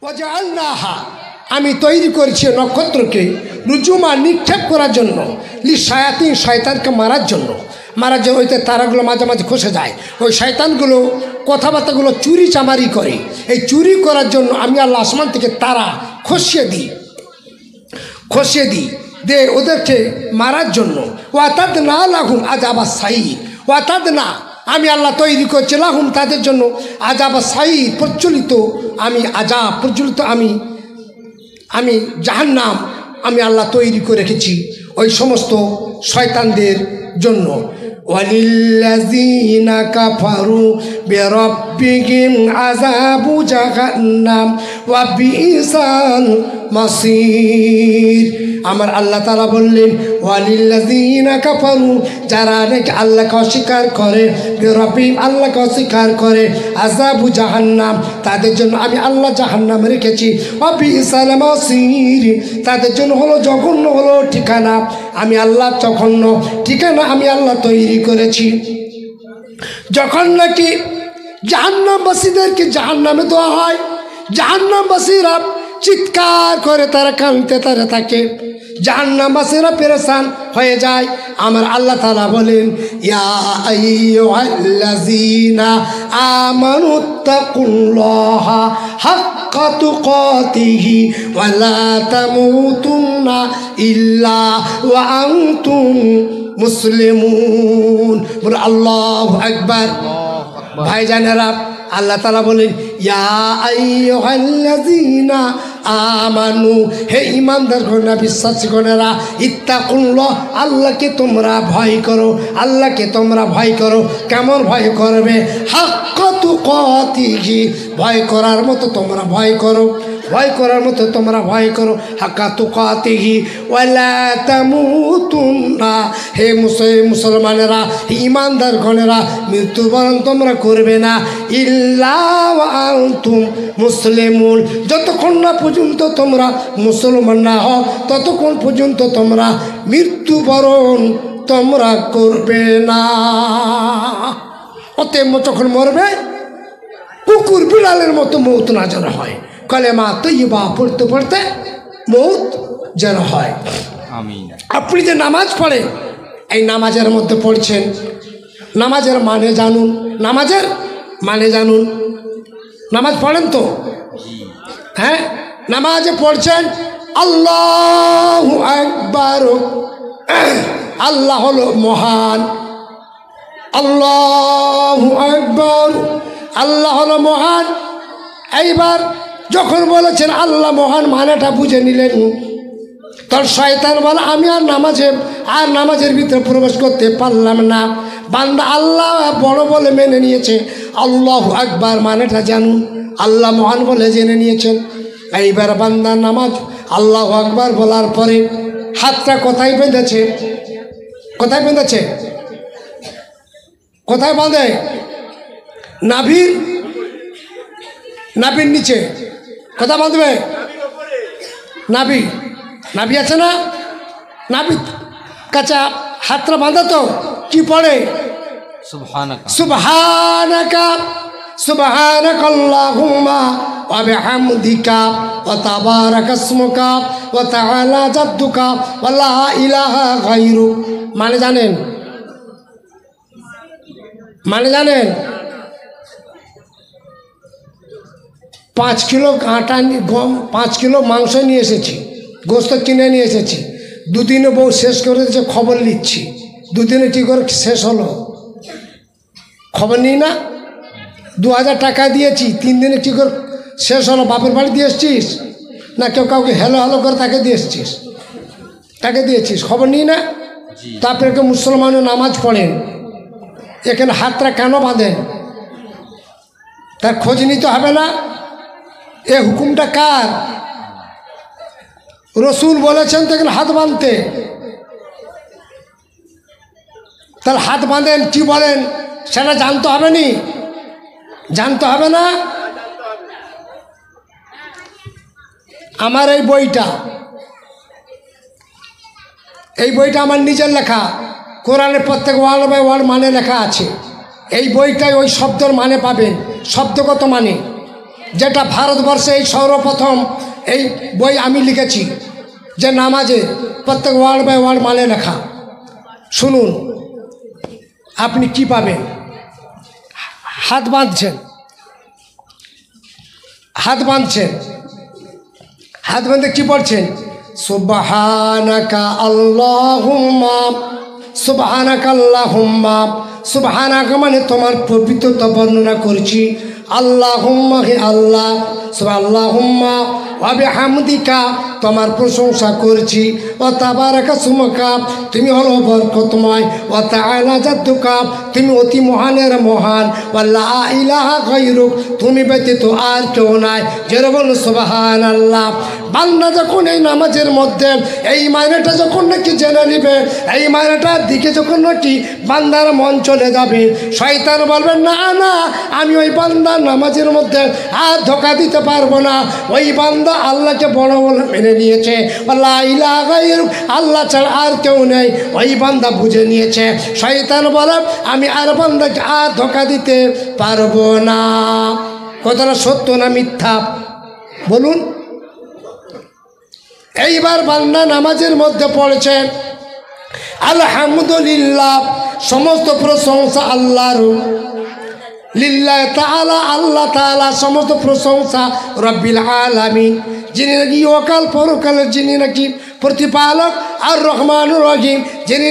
ওয়াজআলনাহা আমি তৈরি করেছি নক্ষত্রকে রুজুমা নিক্ষেপ করার জন্য লিশায়াতিন শয়তানকে মারার জন্য ওইতে তারাগুলো মাঝে মাঝে খসে যায়। ওই শয়তানগুলো কথাবার্তাগুলো চুরি চামারি করে। এই চুরি করার জন্য আমি আল্লাহ আসমান থেকে তারা খসিয়ে দিই দে ওদেরকে মারার জন্য। ওয়াতাদ না লাহুম আযাবা সাঈর, ওয়াতাদ না আমি আল্লাহ তৈরি করছি লাহুম তাদের জন্য আযাবা সাঈর প্রচলিত আমি জাহান্নাম আমি আল্লাহ তৈরি করে রেখেছি ওই সমস্ত শয়তানদের জন্য। ওয়ালিল্লাযীনা কাফারু বিরাব্বিহিম আযাবু জাহান্নাম ওয়া বিইসাল মাসীর। আমার আল্লাহ তাআলা বললেন ওয়ালিল্লাযীনা কাফারু যারা নাকি আল্লাহকে অস্বীকার করে বিরাব্বিহিম আল্লাহকে অস্বীকার করে আযাবু জাহান্নাম তাদের জন্য আমি আল্লাহ জাহান্নাম রেখেছি ওয়া বিইসাল মাসীর তাদের জন্য হলো জঘন্য হলো ঠিকানা। আমি আল্লাহ জঘন্য ঠিকানা আমি আল্লাহ তৈরি করেছি। যখন নাকি জাহান্নামবাসীদেরকে জাহান্নামে দেওয়া হয় জাহান্নামবাসীরা চিৎকার করে তারা কাঁদতে তারা থাকে, জাহান্নামবাসীরা পেরেশান হয়ে যায়। আমার আল্লাহ তাআলা বলেন ইয়া আইয়ুহাল্লাযীনা আমানুত্তাকুল্লাহা হাক্কা তুকাতিহি ওয়া লা তামুতুন্না ইল্লা ওয়া আনতুম মুসলিমুন। বলে আল্লাহু আকবার। ভাইজানেরা আল্লাহ তাআলা বলেন ইয়া আইয়ুহাল্লাযীনা আমানু হে ঈমানদারগণেরা বিশ্বাসীগণেরা ইত্তাকুল্লাহ আল্লাহকে তোমরা ভয় করো, আল্লাহকে তোমরা ভয় করো। কেমন ভয় করবে? হাক্কা তুকাতিহি ভয় করার মতো তোমরা ভয় করো, ভয় করার মতো তোমরা ভয় করো। হাক্কা তুকাতিহি ওয়া লা তামুতুন্না হে মুসলমানেরা ঈমানদারগণেরা মৃত্যুবরণ তোমরা করবে না ইল্লা ওয়া আনতুম মুসলিমুন যতক্ষণ না পর্যন্ত তোমরা মুসলমান না হও ততক্ষণ পর্যন্ত তোমরা মৃত্যুবরণ তোমরা করবে না। অতএব যখন মরবে কুকুর বিড়ালের মতো মৌত না যেন হয়, কলেমা তৈয়বা পড়তে পড়তে মৌত যেন হয়। আমিন। আপনি যে নামাজ পড়েন এই নামাজের মধ্যে পড়ছেন, নামাজের মানে জানুন, নামাজের মানে জানুন। নামাজ পড়েন তো? হ্যাঁ, নামাজে পড়ছেন আল্লাহু আকবার, আল্লাহ হলো মহান, আল্লাহু আকবার, আল্লাহ হলো মহান। এইবার যখন বলেছেন আল্লাহ মহান মানেটা বুঝে নিলেন, তোর শয়তান বলে আমি আর নামাজের ভিতরে প্রবেশ করতে পারলাম না। বান্দা আল্লাহ বড় বলে মেনে নিয়েছে, আল্লাহু আকবার মানেটা জানুন, আল্লাহ মহান বলে জেনে নিয়েছেন। এইবার বান্দার নামাজ আল্লাহু আকবার বলার পরে হাতটা কোথায় বেঁধেছে? কোথায় বেঁধেছে? কোথায় বাঁধে? নাভির নিচে। কোথায় বাঁধবে? নাভি আছে না, নাভি কাছে হাতটা বাঁধা তো কি পড়ে? সুবহানাকা সুবহানাকাল্লাহুম্মা ওয়া বিহামদিকা ওয়া তাবারাকা ইসমুকা ওয়া তাআলা জাদ্দুকা ওয়া লা ইলাহা গায়রুক। মানে জানেন? 5 কিলো আটা গম 5 কিলো মাংস নিয়ে এসেছি, গোস্ত কিনে নিয়ে এসেছি, দুদিনে বউ শেষ করে দিয়েছে, খবর নিচ্ছি। দুদিনে কী করে শেষ হলো খবর নিই না? 2000 টাকা দিয়েছি, 3 দিনে কী করে শেষ হলো? বাপের বাড়ি দিয়ে এসছিস না কেউ কাউকে হেলো হেলো করে তাকে দিয়ে এসছিস? তাকে দিয়েছিস, খবর নিই না? তারপরে কেউ মুসলমানের নামাজ পড়েন, এখানে হাতটা কেন বাঁধেন? তার খোঁজ নিতে হবে না? এ হুকুমটা কার? রসুল বলেছেন তো এখানে হাত বাঁধতে। তাহলে হাত বাঁধেন কি বলেন সেটা জানতে হবে নি? জানতে হবে না? আমার এই বইটা আমার নিজের লেখা, কোরআনের প্রত্যেক ওয়ার্ড বাই ওয়ার্ড মানে লেখা আছে। এই বইটায় ওই শব্দের মানে পাবেন, শব্দগত মানে। যেটা ভারতবর্ষে এই সর্বপ্রথম এই বই আমি লিখেছি, যে নামাজে প্রত্যেক ওয়ার্ড বাই ওয়ার্ড মানে লেখা। শুনুন আপনি কি পাবেন। হাত বাঁধছেন, হাত বাঁধছেন, হাত বাঁধে কি পড়ছেন? সুবহানাকা আল্লাহুম্মা, সুবহানাকা আল্লাহুম্মা। সুবহানাকা মানে তোমার পবিত্রতা বর্ণনা করছি। আল্লাহুম্মা হে আল্লাহ, সুবহানাল্লাহুম্মা ওয়া বিহামদিকা তোমার প্রশংসা করছি। ও তাবারাকা সুমকা তুমি হলো বরকতময়। ও তাআলা জাদ্দুকা তুমি অতি মহানের মহান। ওয়া লা ইলাহা গায়রুক তুমি ব্যতীত আর কেউ নাই। যেরকম সুবহানাল্লাহ। বান্দা যখন এই নামাজের মধ্যে এই মায়নাটা যখন নাকি জেনে নিবে, এই মায়নাটার দিকে যখন নাকি বান্দার মন চলে যাবে, শয়তান বলবে না না আমি ওই বান্দার নামাজের মধ্যে আর ধোঁকা দিতে পারবো না। ওই বান্দা আল্লাহকে বড় বলে মেনে নিয়েছে, লা ইলাহা গায়রুক আল্লাহ ছাড়া আর কেউ নেই। ওই বান্দা বুঝে নিয়েছে। শয়তান বলে আমি আর বান্দাকে আর ধোঁকা দিতে পারবো না। কথাটা সত্য না মিথ্যা বলুন? এইবার বান্দা নামাজের মধ্যে পড়েছে আলহামদুলিল্লাহ, সমস্ত প্রশংসা আল্লাহর। লিল্লাহ তাআলা আল্লাহ তাআলা সমস্ত প্রশংসা রব্বিল আলামিন, যিনি নাকি অকাল পরকালের যিনি নাকি প্রতিপালক, আর রহমানুর রহিম যিনি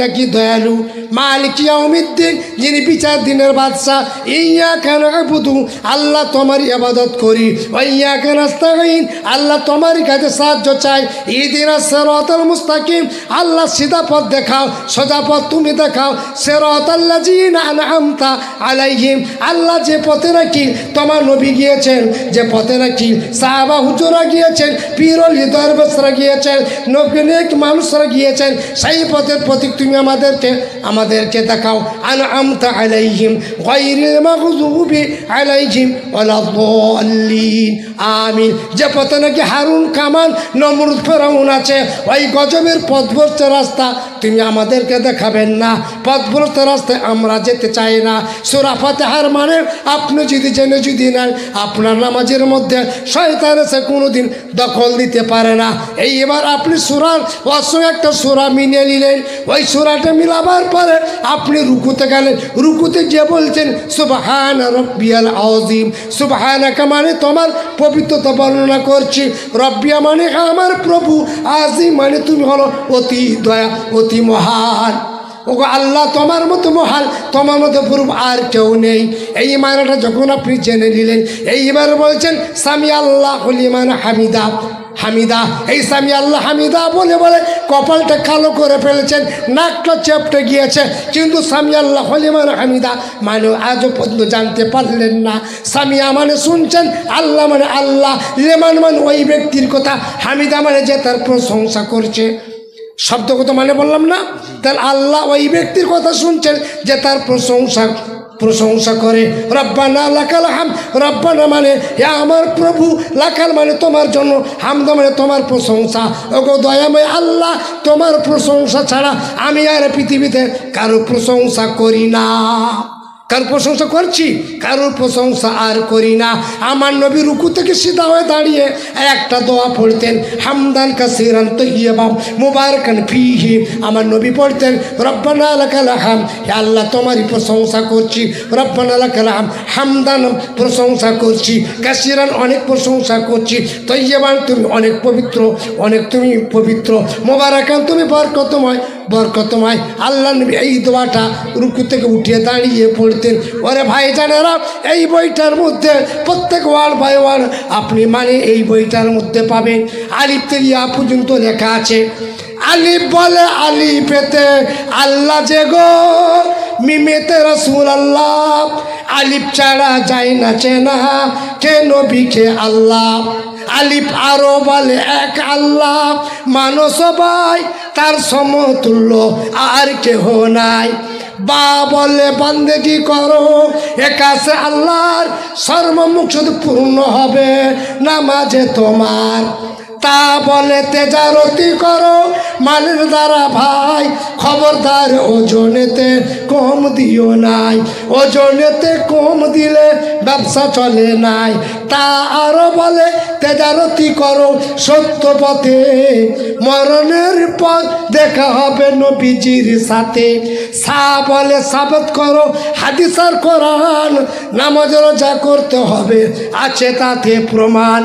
নাকি দয়ালু, মালিক ইয়াউমিদ্দিন যিনি বিচার দিনের বাদশা। ইয়্যাকা না'বুদু আল্লাহ তোমারই ইবাদত করি, ওয়া ইয়্যাকা নাস্তাঈন আল্লাহ তোমারই কাছে সাহায্য চাই। ইহদিনাস সিরাতাল মুস্তাকিম আল্লাহ সিধা পথ দেখাও, সোজা পথ তুমি দেখাও। সিরাতাল্লাযীনা আন'আমতা আলাইহিম আল্লাহ যে পথে নাকি তোমার নবী গিয়েছেন, যে পথে নাকি সাহাবা হুজুরা গিয়েছেন, পীর ওলি দরবেশরা গিয়েছেন, নেক মানুষরা গিয়েছেন, সেই পথের প্রতীক তুমি আমাদেরকে দেখাও। আন'আমতা আলাইহিম গায়রিল মাগযুবি আলাইহিম ওয়ালাদ-দাল্লিন আমিন। যে পথে নাকি হারুন কামান নমরুদ ফেরাউন আছে, ওই গজবের পথভ্রষ্ট রাস্তা তুমি আমাদেরকে দেখাবেন না। পথভ্রষ্ট রাস্তায় আমরা যেতে চাই না। সূরা ফাতিহার মানে আপনি যদি জেনে যদি নেন, আপনার নামাজের মধ্যে শয়তান এসে কোনোদিন দখল দিতে পারে না। এবার আপনি সূরার অসংখ্য একটা সূরা মিলিয়ে নিলেন। ওই সূরাটা মিলাবার পরে আপনি রুকুতে গেলেন, রুকুতে গিয়ে বলছেন সুবহানা রাব্বিয়াল আযীম। সুবহানাকা মানে তোমার পবিত্রতা বর্ণনা করছি, রব্বিয়া মানে আমার প্রভু, আযীম মানে তুমি হলো অতি দয়া অতি মহান। ওগো আল্লাহ তোমার মতো মহান, তোমার মতো প্রভু আর কেউ নেই। এই মানাটা যখন আপনি জেনে নিলেন, এইবার বলছেন সামি আল্লাহু লিমান হামিদা। হামিদা এই সামি আল্লাহ হামিদা বলে বলে কপালটা কালো করে ফেলেছেন, নাকটা চেপটে গিয়েছে, কিন্তু সামি আল্লাহ লিমান হামিদা মানে আজও পর্যন্ত জানতে পারলেন না। সামিয়া মানে শুনছেন, আল্লাহ মানে আল্লাহ, লেমান মানে ওই ব্যক্তির কথা, হামিদা মানে যে তার প্রশংসা করছে। শব্দগত মানে বললাম না? তাহলে আল্লাহ ওই ব্যক্তির কথা শুনছেন যে তার প্রশংসা করে। রব্বানা লাকাল হাম, রব্বানা মানে হে আমার প্রভু, লাকাল মানে তোমার জন্য, হামদা মানে তোমার প্রশংসা। ওগো দয়াময় আল্লাহ, তোমার প্রশংসা ছাড়া আমি আর পৃথিবীতে কারো প্রশংসা করি না। কারোর প্রশংসা করছি, কারোর প্রশংসা আর করি না। আমার নবী রুকু থেকে সিধা হয়ে দাঁড়িয়ে একটা দোয়া পড়তেন, হামদান কাসীরান তাইয়্যিবান মুবারাকান ফীহি। আমার নবী পড়তেন রব্বানা লাকাল হাম, হে আল্লাহ তোমারই প্রশংসা করছি, রব্বানা লাকাল হাম হামদান প্রশংসা করছি, কাসীরান অনেক প্রশংসা করছি, তাইয়্যিবান তুমি অনেক পবিত্র, অনেক তুমি পবিত্র, মুবারাকান তুমি বরকতময় বরকতময়। আল্লাহ নবী এই দোয়াটা রুকু থেকে উঠিয়ে দাঁড়িয়ে পড়তেন। ওরে ভাই জানেরা, এই বইটার মধ্যে প্রত্যেক ওয়ার্ড বাই ওয়ার্ড আপনি মানে এই বইটার মধ্যে পাবেন। আলিফ থেকে ইয়া পর্যন্ত লেখা আছে। আলিফ বলে আলিফেতে আল্লাহ যে গো, মিমেতে রাসূল আল্লাহ, আলিফ ছাড়া যায় না চেনা, কে নবী কে আল্লাহ। আলিফ আরো বলে এক আল্লাহ, মানো সবাই তার সমতুল্য আর কেহ নাই। বা বলে বান্দেগি করো, একাছে আল্লাহর সর্বমুখ শুধু পূর্ণ হবে নামাজে তোমার। তা বলে তেজারতি করো মালের দ্বারা ভাই, খবরদার ওজনেতে কম দিও নাই, ওজনেতে কম দিলে ব্যবসা চলে নাই। তা আরো বলে তেজারতি করো সত্য পথে, মরণের পথ দেখা হবে নবীজির সাথে। সা বলে সাবত করো হাদিস আর কোরআন, নামাজ রোজা করতে হবে আছে তাতে প্রমাণ।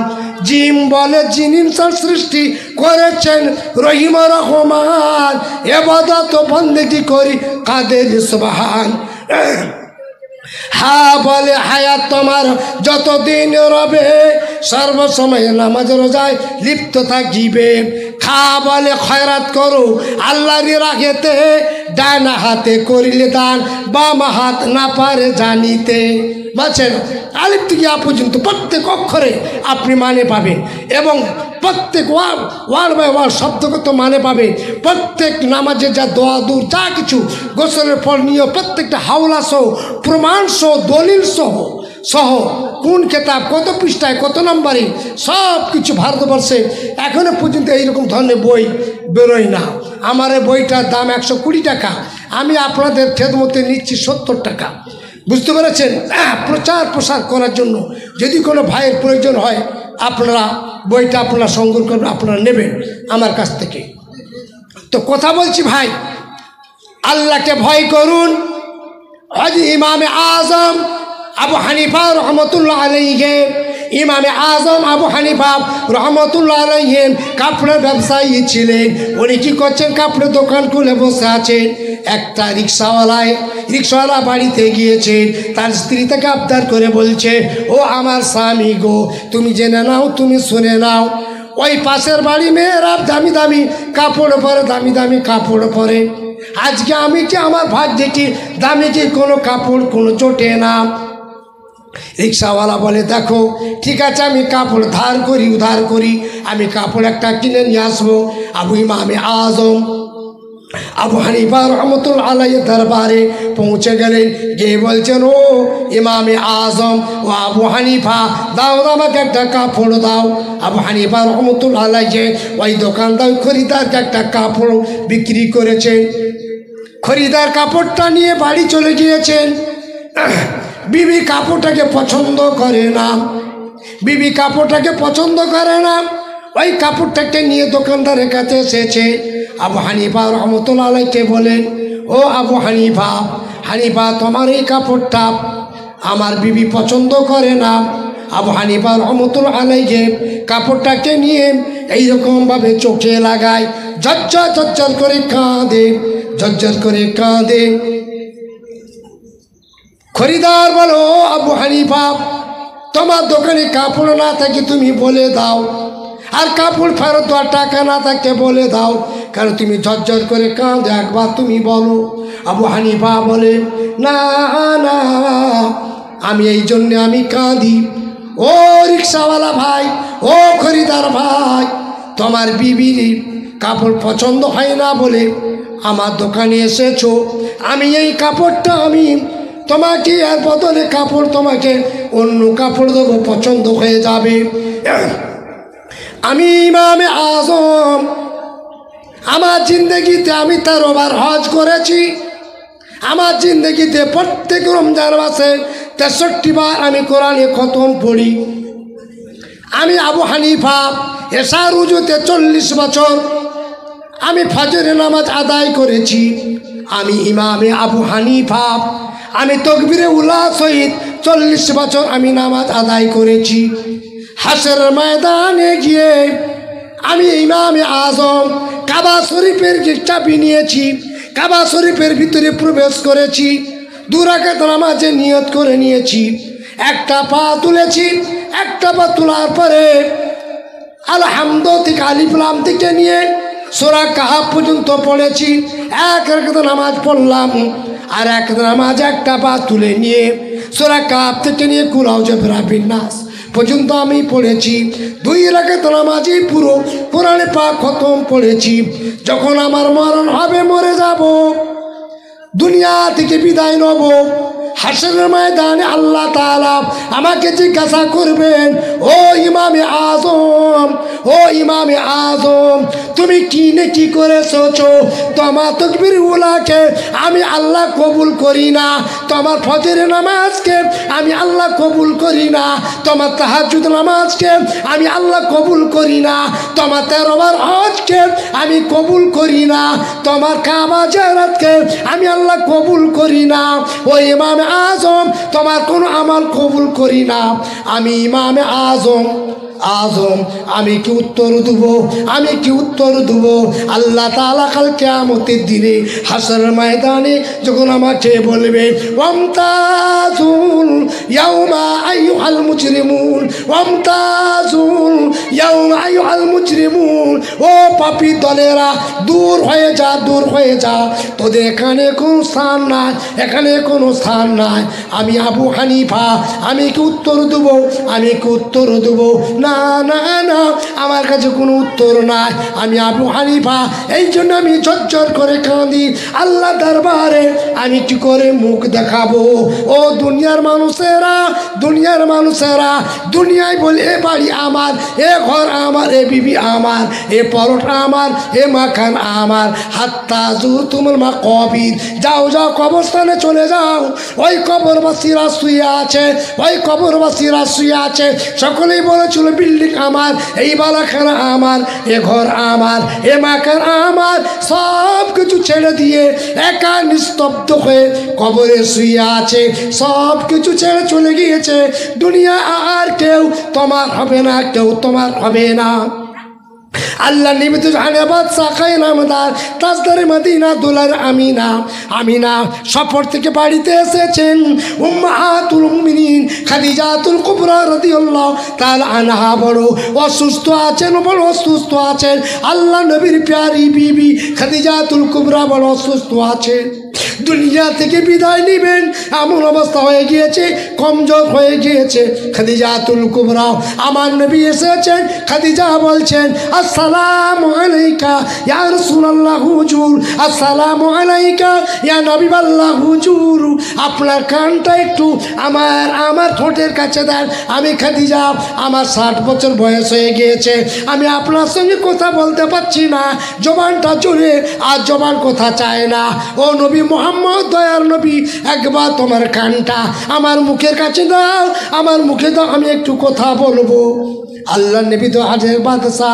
জিম বলে যিনি ইনসান সৃষ্টি করেছেন রহিম রহমান, ইবাদত বন্দেগি করি কাদের সুবহান। হা বলে হায়াত তোমার যতদিন রবে, সর্বসময় নামাজ রোজায় লিপ্ত থাকিবে। খা বলে খয়রাত করো আল্লাহর রাখেতে, ডান হাতে করিলে দান বাম হাত না পারে জানিতে। বলছেন আলিফ থেকে আ পর্যন্ত প্রত্যেক অক্ষরে আপনি মানে পাবেন, এবং প্রত্যেক ওয়ার্ড বাই ওয়ার্ড শব্দগত মানে পাবেন। প্রত্যেক নামাজে যা দোয়া দূর যা কিছু গোসলের পর নিয়ে প্রত্যেকটা হাওলা সহ প্রমাণ সহ দলিল সহ কোন কেতাব কত পৃষ্ঠায় কত নম্বরে সব কিছু ভারতবর্ষে এখনো পর্যন্ত এইরকম ধরনের বই বেরোয় না। আমার এই বইটার দাম 120 টাকা, আমি আপনাদের খেদমতে নিচ্ছি 70 টাকা। বুঝতে পেরেছেন? প্রচার প্রসার করার জন্য যদি কোনো ভাইয়ের প্রয়োজন হয় আপনারা বইটা আপনারা সংগ্রহ করবেন, আপনারা নেবেন আমার কাছ থেকে। তো কথা বলছি ভাই, আল্লাহকে ভয় করুন। হযরত ইমামে আজম আবু হানিফা রহমতুল্লাহ আলাইহি, ইমামে আজম আবু হানিফা রহমতুল্লাহ আলাইহি কাপড়ের ব্যবসায়ী ছিলেন। উনি কী করছেন? কাপড়ের দোকান খুলে বসে আছেন। একটা রিক্সাওয়ালা বাড়িতে গিয়েছেন, তার স্ত্রী তাকে আবদার করে বলছে, ও আমার স্বামী গো, তুমি জেনে নাও, তুমি শুনে নাও, ওই পাশের বাড়ি মেয়েরা দামি দামি কাপড় পরে, দামি দামি কাপড় পরে। আজকে আমি কি আমার ভাগ্যে কি দামি কি কোনো কাপড় কোনো জোটে না। রিক্সাওয়ালা বলে, দেখো ঠিক আছে, আমি কাপড় উধার করি, আমি কাপড় একটা কিনে নিয়ে আসবো। আবু ইমামে আজম আবু হানিফা রহমতুল্লাহ আলাইহির দরবারে পৌঁছে গেলেন, গিয়ে বলছেন, ও ইমামে আজম ও আবু হানিফা, দাও আমাকে একটা কাপড় দাও। আবু হানিফা রহমতুল্লাহ আলাইহি ওই দোকানদার খরিদারকে একটা কাপড় বিক্রি করেছেন। খরিদার কাপড়টা নিয়ে বাড়ি চলে গিয়েছেন। বিবি কাপড়টাকে পছন্দ করে না, ওই কাপড়টাকে নিয়ে দোকানদারের কাছে এসেছে। আবু হানিফা রহমতুল্লাহ আলাইহি বলেন, ও আবু হানিফা তোমার এই কাপড়টা আমার বিবি পছন্দ করে না। আবু হানিফা রহমতুল্লাহ আলাইহি কাপড়টাকে নিয়ে এইরকমভাবে চোখে লাগায়, ঝরঝর করে কাঁদে। খরিদার বলো, আবু হানিফা তোমার দোকানে কাপড় না থাকে তুমি বলে দাও, আর কাপড় ফেরত দেওয়ার টাকা না থাকে বলে দাও, কারণ তুমি ঝরঝর করে কাঁদো, একবার তুমি বলো। আবু হানিফা বলে, না না, আমি এই জন্যে আমি কাঁদি। ও রিক্সাওয়ালা ভাই, ও খরিদার ভাই, তোমার বিবির কাপড় পছন্দ হয় না বলে আমার দোকানে এসেছো। আমি এই কাপড়টা আমি তোমাকে এর বদলে কাপড় তোমাকে অন্য কাপড় দেবো, পছন্দ হয়ে যাবে। আমি ইমামে আজম আমার জিন্দগিতে আমি 13 বার হজ করেছি। আমার জিন্দগিতে প্রত্যেক রমজান মাসে 63 বার আমি কোরআনে খতম পড়ি। আমি আবু হানিফা এশার উজুতে 40 বছর আমি ফজরের নামাজ আদায় করেছি। আমি ইমামে আবু হানিফা আমি তাকবীরে উলা সহিত 40 বছর আমি নামাজ আদায় করেছি। হাসরের ময়দানে গিয়ে আমি ইমামে আজম কাবা শরীফের চাবি নিয়েছি, কাবা শরীফের ভিতরে প্রবেশ করেছি, 2 রাকাত নামাজে নিয়ত করে নিয়েছি। একটা পা তুলেছি, একটা পা তোলার পরে আলহামদু থেকে আলিফ লাম থেকে নিয়ে সূরা কাহাফ পর্যন্ত পড়েছি। 1 রাকাত নামাজ পড়লাম, আর 1 নামাজ একটা পা তুলে নিয়ে সূরা কাহাফ থেকে নিয়ে কুল আউযু বিরাব্বিন নাস পর্যন্ত আমি পড়েছি। 2 রাকাত নামাজে পুরো কোরআনে পাক খতম পড়েছি। যখন আমার মরণ হবে, মরে যাব, দুনিয়া থেকে বিদায় নেব, হাসরের ময়দানে আল্লাহ তাআলা আমাকে জিজ্ঞাসা করবেন, ও ইমামে আজম, ও ইমামে আজম, তুমি কি নেকি করেছো? তোমার তাকবীর উলাকে আমি আল্লাহ কবুল করি না, তোমার ফজরের নামাজকে আমি আল্লাহ কবুল করি না, তোমার তাহাজ্জুদ নামাজকে আমি আল্লাহ কবুল করি না, তোমার 13 বার হজকে আমি কবুল করি না, তোমার কাবা জিয়ারতকে আমি আল্লাহ কবুল করি না। ও ইমামে আজম, তোমার কোনো আমল কবুল করি না। আমি ইমামে আজম আমি কি উত্তর দেব? আমি কি উত্তর দেব? আল্লাহ তাআলা কাল কিয়ামতের দিনে হাসরের ময়দানে যখন আমাকে বলবে ওয়ামতাজুল ইয়াউমা আইয়ুহাল মুজরিমুন, ওয়ামতাজুল ইয়াউমা আইয়ুহাল মুজরিমুন, ও পাপী দলেরা দূর হয়ে যা, দূর হয়ে যা, তোদের এখানে কোনো স্থান নাই, এখানে কোনো স্থান নাই। আমি আবু হানিফা, আমি কি উত্তর দেব? আমি কি উত্তর দেব? না না না, আমার কাছে কোনো উত্তর নাই। আমি আবু হানিফা, এই জন্য আমি ঝরঝর করে কাঁদি আল্লাহ দরবারে। আমি কি করে মুখ দেখাবো? ও দুনিয়ার মানুষেরা, দুনিয়ার মানুষেরা, দুনিয়ায় বলে এ বাড়ি আমার, এ ঘর আমার, এ বিবি আমার, এ পরোটা আমার, এ মাখান আমার, হাত্তা জুর তোমার মা কবির। যাও যাও, কবরস্থানে চলে যাও, ওই কবরবাসীরা শুয়ে আছে, ওই কবরবাসীরা শুয়ে আছে। সকলেই বলেছিল বিল্ডিং আমার, এই বালাখানা আমার, এ ঘর আমার, এ মাকান আমার, সব কিছু ছেড়ে দিয়ে একা নিস্তব্ধ হয়ে কবরে শুয়ে আছে। সব কিছু ছেড়ে চলে গিয়েছে। দুনিয়া আর কেউ তোমার হবে না, কেউ তোমার হবে না। আল্লাহ নিমিত জাহানে বাদশা খায় নামদার তাজদারে মদিনা দুলার আমিনা, আমিনা সফর থেকে বাড়িতে এসেছেন উম্মাহাতুল মুমিনিন খাদিজাতুল কুবরা রাদিয়াল্লাহু তাআলা আনহা। বড় অসুস্থ আছেন, বড় অসুস্থ আছেন। আল্লাহ নবীর প্যারি বিবি খাদিজাতুল কুবরা বড় অসুস্থ আছেন। দুনিয়া থেকে বিদায় নেবেন এমন অবস্থা হয়ে গিয়েছে, কমজোর হয়ে গিয়েছে খাদিজাতুল কুবরা। আমার নবী এসেছেন, খাদিজা বলছেন আসসালামু আলাইকা ইয়া রাসূলুল্লাহ হুজুর, আসসালামু আলাইকা ইয়া নবীবাল্লাহ হুজুর। আপনার কানটা একটু আমার ঠোঁটের কাছে দেন। আমি খাদিজা, আমার 60 বছর বয়স হয়ে গিয়েছে, আমি আপনার সঙ্গে কথা বলতে পারছি না, জবানটা জোরে, আর জবান কথা চায় না। ও নবী মোহাম্মদ, দয়ার নবী, একবার তোমার কানটা আমার মুখের কাছে দাও, আমার মুখে দাও, আমি একটু কথা বলবো। আল্লাহ নবী তো হাজের বাদশা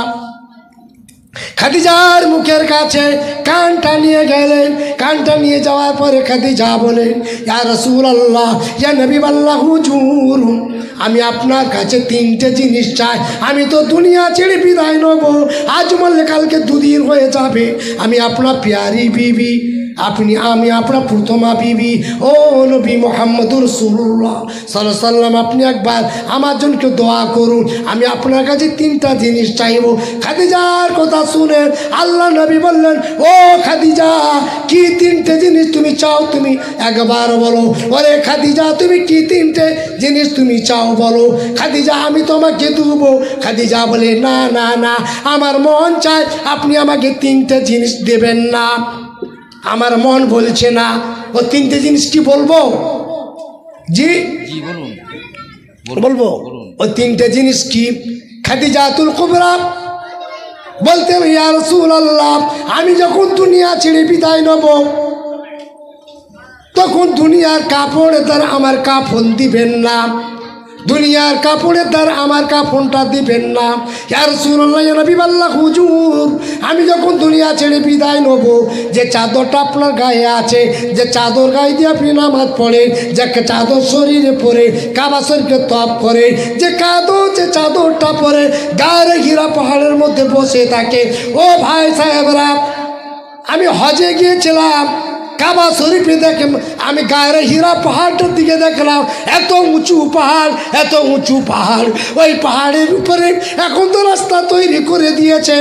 খাদিজার মুখের কাছে কানটা নিয়ে গেলেন। কানটা নিয়ে যাওয়ার পরে খাদিজা বলেন ইয়া রাসূলুল্লাহ, ইয়া নবীবাল্লাহ হুজুর, আমি আপনার কাছে 3টে জিনিস চাই। আমি তো দুনিয়া ছেড়ে বিদায় নেব, আজ মরলে কালকে 2 দিন হয়ে যাবে। আমি আপনার প্যারি বিবি, আমি আপনার প্রথমা বিবি। ও নবী মুহাম্মদুর রাসূলুল্লাহ সাল্লাল্লাহু আলাইহি ওয়াসাল্লাম, আপনি একবার আমার জন্য দোয়া করুন। আমি আপনার কাছে 3টা জিনিস চাইব। খাদিজার কথা শুনে আল্লাহ নবী বললেন ও খাদিজা, কি 3টে জিনিস তুমি চাও? তুমি একবার বলো। ওরে খাদিজা, তুমি কি 3টে জিনিস তুমি চাও বলো। খাদিজা, আমি তোমাকে দেবো। খাদিজা বলে না না না, আমার মন চায় আপনি আমাকে 3টে জিনিস দেবেন না, আমার মন বলছে না। ও 3টে জিনিস কি বলবো? জি বলবো। ও 3টে জিনিস কি? খাদিজাতুল কুবরা বলতেন ইয়া রাসূলুল্লাহ, আমি যখন দুনিয়া ছেড়ে বিদায় নেব তখন দুনিয়ার কাপড়ের দ্বারা আমার কাফন দিবেন না, দুনিয়ার কাপড়ের দ্বারা আমার কাফনটা দিবেন না। ইয়া রাসূলুল্লাহ, ইয়া নবীবাল্লাহ হুজুর, আমি যখন দুনিয়া ছেড়ে বিদায় নেব, যে চাদরটা আপনার গায়ে আছে, যে চাদর গায়ে দিয়ে আপনি নামাজ পড়েন, যে চাদর শরীরে পরে কাবা শরীফকে তওয়াফ করে, যে চাদরটা পরে গায়ের হীরা পাহাড়ের মধ্যে বসে থাকে। ও ভাই সাহেবরা, আমি হজে গিয়েছিলাম, কাবা শরীফে দেখে আমি গায়ের হীরা পাহাড়টার দিকে দেখলাম, এত উঁচু পাহাড়, এত উঁচু পাহাড়। ওই পাহাড়ের উপরে এখন তো রাস্তা তৈরি করে দিয়েছে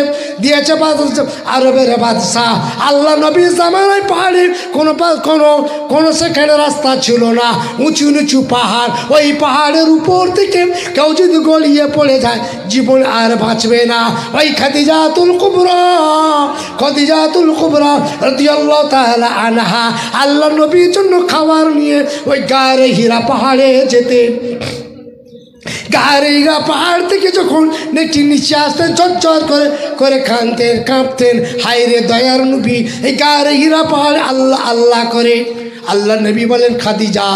আরবের বাদশাহ। আল্লাহ নবীর জামানায় পাহাড়ের কোনো সেখানে রাস্তা ছিল না, উঁচু নিচু পাহাড়। ওই পাহাড়ের উপর থেকে কেউ যদি গড়িয়ে পড়ে যায় জীবন আর বাঁচবে না। ওই খাদিজাতুল কুবরা রাদিয়াল্লাহু তাআলা আনহা আল্লাহ নবীর জন্য খাবার নিয়ে ওই গায়ের হীরা পাহাড়ে যেতেন। গাড়িরা পাহাড় থেকে যখন নেটি নিচে আসতেন চরচর করে কাঁপতেন। হায়রে দয়ার নবী, এই গাড়িরা পাহাড় আল্লাহ আল্লাহ করে। আল্লাহ নবী বলেন, খাদিজা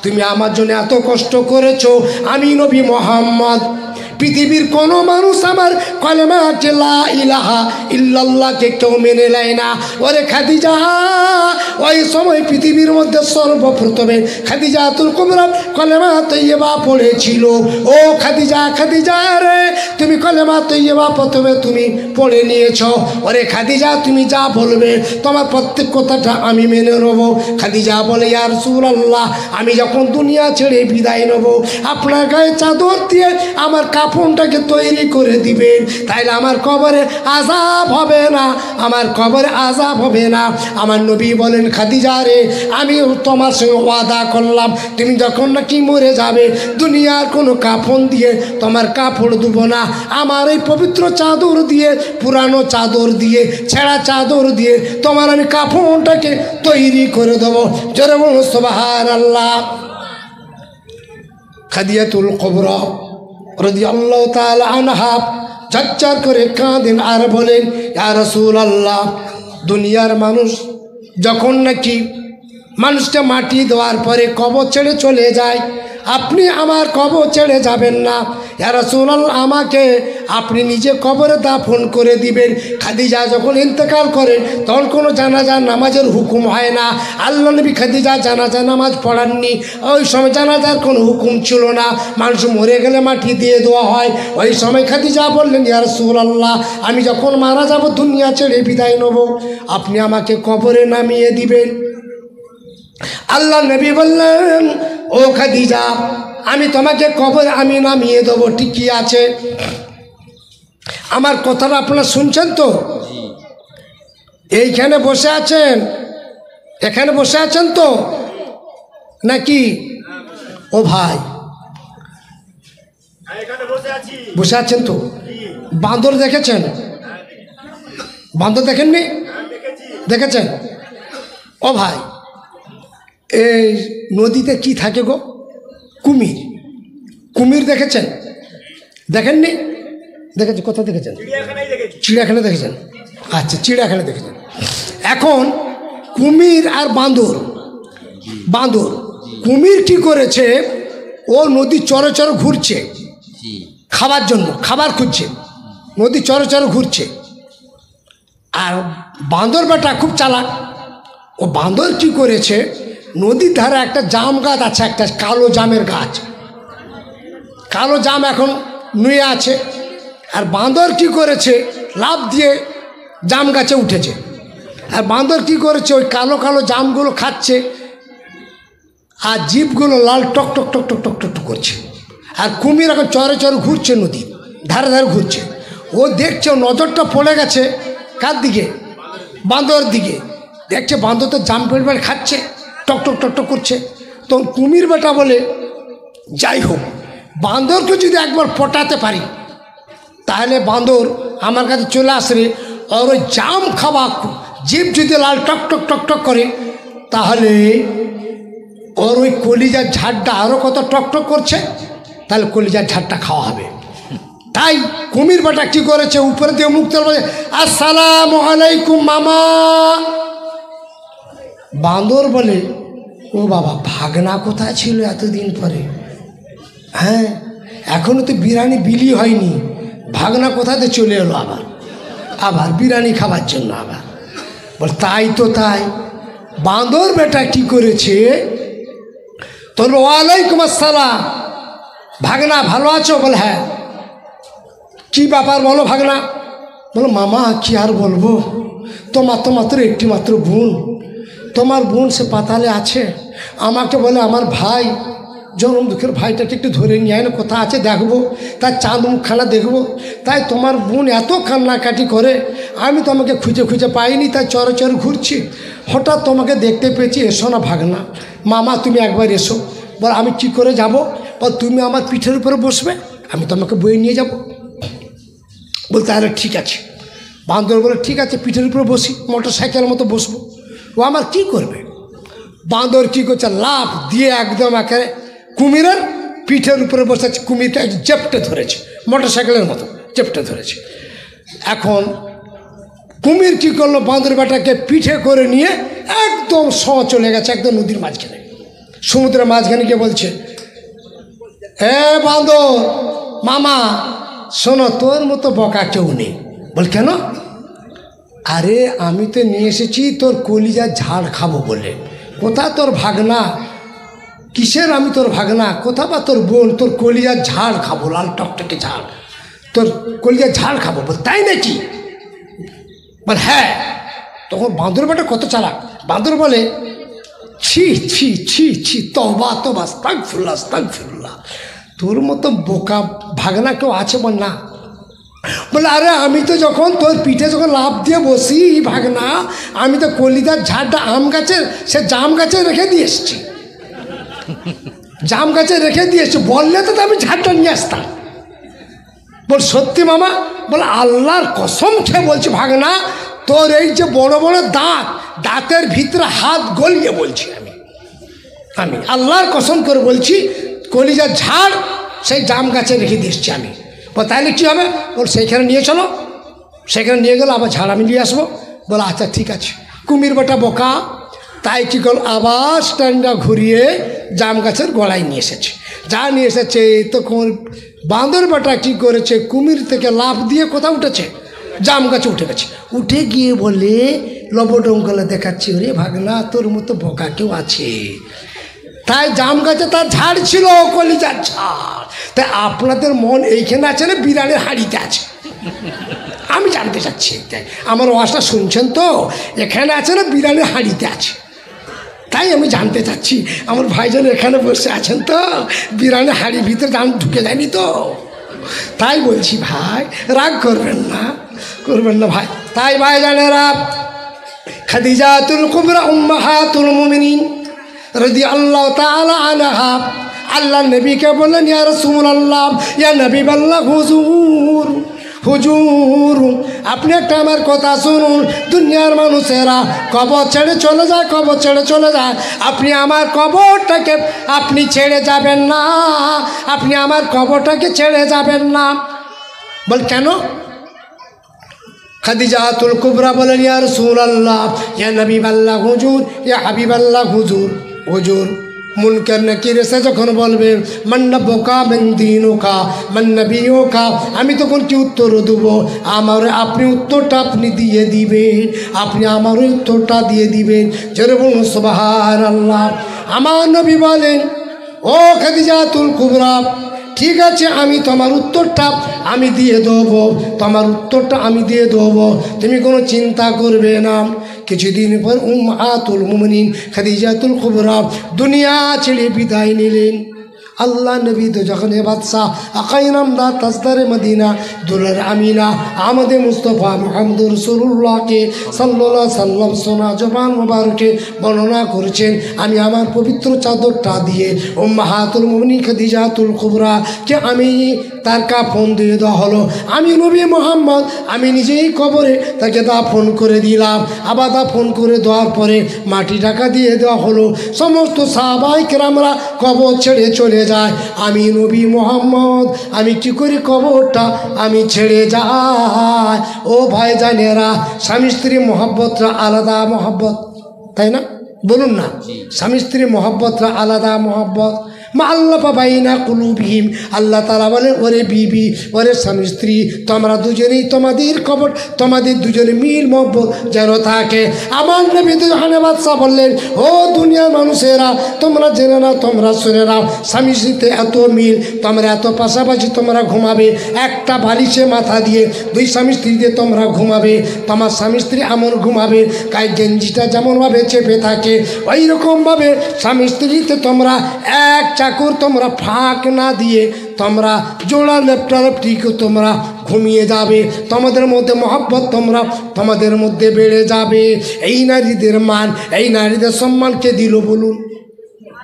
তুমি আমার জন্য এত কষ্ট করেছো, আমি নবী মোহাম্মদ পৃথিবীর কোনো মানুষ আমার কলেমা লা ইলাহা ইল্লাল্লাহকে কেউ মেনে নেয় না। ওরে খাদিজা, ওই সময় পৃথিবীর মধ্যে সর্বপ্রথমে খাদিজাতুল কুবরা কলেমা তৈয়বা পড়েছিল। ও খাদিজা, খাদিজা রে তুমি কলেমা তৈয়বা প্রথমে তুমি পড়ে নিয়েছ। ওরে খাদিজা তুমি যা বলবে তোমার প্রত্যেক কথাটা আমি মেনে নেব। খাদিজা বলে, ইয়া রাসূলুল্লাহ আমি যখন দুনিয়া ছেড়ে বিদায় নেব আপনার গায়ে চাদর দিয়ে আমার কাফনটাকে তৈরি করে দিবেন, তাইলে আমার কবরে আযাব হবে না, আমার কবরে আযাব হবে না। আমার নবী বলেন, খাদিজা রে আমি তোমার সঙ্গে ওয়াদা করলাম তুমি যখন নাকি মরে যাবে দুনিয়ার কোনো কাফন দিয়ে তোমার কাপড় দেবো না, আমার এই পবিত্র চাদর দিয়ে, পুরানো চাদর দিয়ে, ছেঁড়া চাদর দিয়ে তোমার আমি কাফনটাকে তৈরি করে দেবো। জোরে বলুন সুবহানাল্লাহ। খাদিজাতুল কুবরা রাদিয়াল্লাহু তাআলা আনহা ঝরঝর করে কাঁদেন আর বলেন, ইয়া রাসূলুল্লাহ দুনিয়ার মানুষ যখন নাকি মানুষটা মাটি দেওয়ার পরে কবর ছেড়ে চলে যায়, আপনি আমার কবর ছেড়ে যাবেন না। ইয়া রাসূলুল্লাহ আমাকে আপনি নিজে কবরে দাফন করে দিবেন। খাদিজা যখন ইন্তেকাল করেন তখন কোনো জানাজা নামাজের হুকুম হয় না। আল্লাহ নবী খাদিজা জানাজা নামাজ পড়াননি, ওই সময় জানাজার কোনো হুকুম ছিল না, মানুষ মরে গেলে মাটি দিয়ে দেওয়া হয়। ওই সময় খাদিজা বললেন, ইয়া রাসূলুল্লাহ আমি যখন মারা যাব দুনিয়া ছেড়ে বিদায় নেব আপনি আমাকে কবরে নামিয়ে দিবেন। আল্লাহ নবী বললেন, ও খাদিজা আমি তোমাকে কবরে আমি নামিয়ে দেবো, ঠিকই আছে। আমার কথাটা আপনারা শুনছেন তো? এইখানে বসে আছেন, এখানে বসে আছেন তো নাকি? ও ভাই বসে আছেন তো? বান্দর দেখেছেন? বান্দর দেখেননি? দেখেছেন? ও ভাই এই নদীতে কি থাকে গো? কুমির। কুমির দেখেছেন? দেখেননি? দেখেছেন? কোথায় দেখেছেন? চিড়িয়াখানা দেখেছেন? আচ্ছা চিড়িয়াখানা দেখেছেন। এখন কুমির আর বান্দর, বান্দর কুমির কি করেছে, ও নদী চরে চরে ঘুরছে খাবার জন্য, খাবার খুঁজছে, নদী চরে চরে ঘুরছে। আর বান্দর বেটা খুব চালাক, ও বান্দর কি করেছে, নদীর ধারে একটা জাম গাছ আছে, একটা কালো জামের গাছ, কালো জাম এখন নুয়ে আছে। আর বান্দর কি করেছে, লাফ দিয়ে জাম গাছে উঠেছে। আর বান্দর কি করেছে, ওই কালো কালো জামগুলো খাচ্ছে আর জিভগুলো লাল টক টক টক টক টক টক করছে। আর কুমির এখন চরে চরে ঘুরছে, নদী ধারে ধারে ঘুরছে। ও দেখছে, নজরটা পড়ে গেছে কার দিকে? বান্দর দিকে। দেখছে বান্দর তো জাম পেট পেট খাচ্ছে, টক টক টক টক করছে। তো কুমির বেটা বলে, যাই হোক বান্দরকে যদি একবার পটাতে পারি তাহলে বান্দর আমার কাছে চলে আসবে। আর ওই জাম খাওয়া জিভ যদি লাল টক টক টক টক করে তাহলে ওর ওই কলিজার ঝাড়টা আরও কত টক টক করছে, তাহলে কলিজার ঝাড়টা খাওয়া হবে। তাই কুমির বেটা কী করেছে, উপরে দিয়ে মুখ তুলে বলে, আসসালামু আলাইকুম মামা। বান্দর বলে, ও বাবা ভাগনা কোথায় ছিল এতদিন পরে? হ্যাঁ এখনও তো বিরিয়ানি বিলি হয়নি, ভাগনা কোথাতে চলে এলো আবার, আবার বিরিয়ানি খাবার জন্য আবার। বল তাই তো তাই। বান্দর বেটা কি করেছে, তোর ওয়ালাইকুম আসসালাম, ভাগনা ভালো আছো? বল হ্যাঁ। কী ব্যাপার বলো ভাগনা? বলো মামা কি আর বলবো, তোমার তো মাত্র একটি মাত্র বোন, তোমার বোন সে পাতালে আছে, আমাকে বলে আমার ভাই জনম দুঃখের ভাইটাকে একটু ধরে নিয়ে আয় না, কোথা আছে দেখবো, তার চাঁদ মুখখানা দেখবো। তাই তোমার বোন এত কান্নাকাটি করে, আমি তোমাকে খুঁজে খুঁজে পাইনি, তাই চরে চরে ঘুরছি, হঠাৎ তোমাকে দেখতে পেয়েছি, এসো না ভাগনা, মামা তুমি একবার এসো। বল আমি কি করে যাব? বল তুমি আমার পিঠের উপরে বসবে, আমি তোমাকে বয়ে নিয়ে যাব। বল তাহলে ঠিক আছে। বান্দর বলে ঠিক আছে, পিঠের উপরে বসি, মোটর সাইকেলের মতো বসবো। ও আমার কি করবে? বান্দর কি করছে, লাফ দিয়ে একদম একেবারে কুমিরের পিঠের উপরে বসে কুমিরটা চেপটে ধরেছে, মোটর সাইকেলের মতো চেপটে ধরেছে। এখন কুমির কী করলো, বাঁদর বেটাকে পিঠে করে নিয়ে একদম চলে গেছে একদম নদীর মাঝখানে, সমুদ্রের মাঝখানে গিয়ে বলছে, হে বাঁদর মামা শোনো, তোর মতো বকা কেউ নেই। বল কেন? আরে আমি তো নিয়ে এসেছি তোর কলিজার ঝাড় খাবো বলে। কোথা তোর ভাগনা? কিসের আমি তোর ভাগনা? কোথা বা তোর বোন? তোর কলিজার ঝাড় খাবো, লাল টকটকে ঝাড়, তোর কলিজার ঝাড় খাবো। বল তাই নাকি? বল হ্যাঁ। তখন বাঁদর বেটা কত চালাক, বাঁদর বলে, ছি ছি ছি ছি, তবা তবা, আস্তাগফিরুল্লাহ আস্তাগফিরুল্লাহ, তোর মতো বোকা ভাগনা কেউ আছে? বল না। বলে আরে আমি তো যখন তোর পিঠে যখন লাফ দিয়ে বসি ভাগনা, আমি তো কলিজার ঝাড়টা আম গাছের সে জাম গাছে রেখে দিয়ে এসছি, জাম গাছে রেখে দিয়ে এসছি, বললে তো আমি ঝাড়টা নিয়ে আসতাম। বল সত্যি মামা? বলে আল্লাহর কসম খেয়ে বলছি ভাগনা, তোর এই যে বড় বড় দাঁত, দাঁতের ভিতরে হাত গলিয়ে বলছি আমি আল্লাহর কসম করে বলছি, কলিজার ঝাড় সেই জাম গাছে রেখে দিয়ে এসছি আমি। বল তাহলে কী হবে? বল সেইখানে নিয়ে চলো, সেখানে নিয়ে গেলে আবার ঝাড় আমি নিয়ে আসবো। বলো আচ্ছা ঠিক আছে। কুমির বেটা বোকা, তাই কী করল, আবার স্ট্যান্ডটা ঘুরিয়ে জাম গাছের গলায় নিয়ে এসেছে। যা নিয়ে এসেছে তখন বাঁদর বেটা কী করেছে, কুমির থেকে লাফ দিয়ে কোথাও উঠেছে, জাম গাছে উঠে গেছে। উঠে গিয়ে বলে লবডঙ্গলে দেখাচ্ছি, ওরে ভাগনা তোর মতো বোকা কেউ আছে। তাই জাম গাছে তার ঝাড় ছিল, কলিজার ঝাড়। তাই আপনাদের মন এইখানে আছে না বিড়ালের হাঁড়িতে আছে? আমি জানতে চাচ্ছি, তাই আমার ওয়াজটা শুনছেন তো, এখানে আছে না বিড়ালের হাঁড়িতে আছে? তাই আমি জানতে চাচ্ছি আমার ভাইজান এখানে বসে আছেন তো, বিড়ালের হাঁড়ির ভিতরে জান ঢুকে যায়নি তো? তাই বলছি ভাই, রাগ করবেন না, করবেন না ভাই। তাই ভাইজানেরা, খাদিজাতুল কুবরা উম্মাহাতুল মুমিনিন রাদিয়াল্লাহু তাআলা আনহা আল্লাহ নবীকে বললেন, ইয়া রাসূলুল্লাহ, ইয়া নবীবাল্লাহ, হুজুর হুজুর আপনি একটা আমার কথা শুনুন, দুনিয়ার মানুষেরা কবর ছেড়ে চলে যায়, কবর ছেড়ে চলে যায়, আপনি আমার কবরটাকে আপনি ছেড়ে যাবেন না, আপনি আমার কবরটাকে ছেড়ে যাবেন না। বল কেন? খাদিজাতুল কুবরা বলেন, ইয়া রাসূলুল্লাহ, ইয়া নবীবাল্লাহ হুজুর, ইয়া হাবিবাল্লাহ হুজুর, হুজুর মুনকার নাকির এসে যখন বলবে মান্না বোকা মেন্দিনোকা মান্নবিয়োকা, আমি তখন কি উত্তর দেবো? আমার আপনি উত্তরটা আপনি দিয়ে দিবেন, আপনি আমার উত্তরটা দিয়ে দিবেন। যেরকম সুবহানাল্লাহ। আমার নবী বলেন, ও খাদিজাতুল কুবরা, ঠিক আছে আমি তোমার উত্তরটা আমি দিয়ে দেবো, তোমার উত্তরটা আমি দিয়ে দেবো, তুমি কোনো চিন্তা করবে না। কিছুদিন পর উম্মাহাতুল মুমিনিন খাদিজাতুল কুবরা দুনিয়া ছেড়ে বিদায় নিলেন। আল্লাহ নবী তো যখন বাদশাহ আকাইনামদা তাজদারে মদিনা দুলার আমিনা আমাদের মুস্তফা মুহাম্মদ রাসূলুল্লাহকে সাল্লাল্লাহু আলাইহি সাল্লাম সোনা জবান মোবারকে বর্ণনা করেছেন, আমি আমার পবিত্র চাদরটা দিয়ে উম্মাহাতুল মুমিনিন খাদিজাতুল কুবরা কে আমি তার কাফন দিয়ে দেওয়া হলো। আমি নবী মুহাম্মদ আমি নিজেই কবরে তাকে দাফন করে দিলাম। আবার দাফন করে দেওয়ার পরে মাটি ঢাকা দিয়ে দেওয়া হলো। সমস্ত সাহাবায়ে কেরামরা কবর ছেড়ে চলে যায়, আমি নবী মুহাম্মদ আমি কি করি, কবরটা আমি ছেড়ে যাই। ও ভাইজানেরা, স্বামী স্ত্রী মহব্বতরা আলাদা মহব্বত, তাই না? বলুন না, স্বামী স্ত্রী মহব্বতরা আলাদা মহব্বত। মা আল্লাহ বাইনা কুলুবিহিম, আল্লাহ তাআলা বলেন, ওরে বিবি, ওরে স্বামী স্ত্রী, তোমরা দুজনেই তোমাদের কবর, তোমাদের দুজনে মিল মহব্বত যেন থাকে। আমার নবী দুজনে বাদশা বললেন, ও দুনিয়ার মানুষেরা, তোমরা জেনে নাও, তোমরা শুনে নাও, স্বামী স্ত্রীতে এত মিল, তোমরা এত পাশাপাশি তোমরা ঘুমাবে, একটা বালিশে মাথা দিয়ে দুই স্বামী স্ত্রী দিয়ে তোমরা ঘুমাবে। তোমার স্বামী স্ত্রী এমন ঘুমাবে, গায়ে গেঞ্জিটা যেমনভাবে চেপে থাকে ওই রকমভাবে স্বামী স্ত্রীতে তোমরা এক চাকুর তোমরা ফাঁক না দিয়ে তোমরা জোড়া লেপটালেপটি তোমরা ঘুমিয়ে যাবে। তোমাদের মধ্যে মহব্বত তোমরা তোমাদের মধ্যে বেড়ে যাবে। এই নারীদের মান, এই নারীদের সম্মান কে দিল বলুন?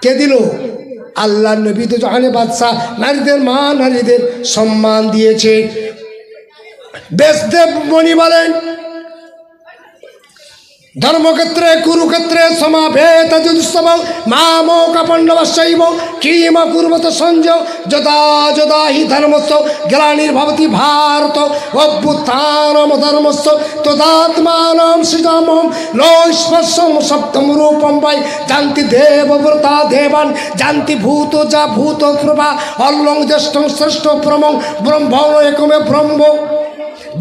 কে দিল? আল্লাহ নবী তো জাহানে বাদশাহ নারীদের মান, নারীদের সম্মান দিয়েছে। ব্যাসদেব মণি বলেন, ধর্মক্ষেত্রে কুরুক্ষেত্রে সমাভেত যুদ্ধ মামোকা পাণ্ডবশৈব কিম কুর্বত সঞ্জয় যদা যদা হি ধর্মস্য গ্লানির্ভবতি ভারত অভ্যুত্থানম ধর্মস্য তদাত্মানম সৃজামহম নৈস্পর্শম সপ্তম রূপম বৈ জানতি দেবব্রতা দেবান জানতি ভূত যা ভূত প্রভা অল্লং জ্যেষ্ঠং শ্রেষ্ঠ প্রমং ব্রহ্মণ একমে ব্রহ্ম।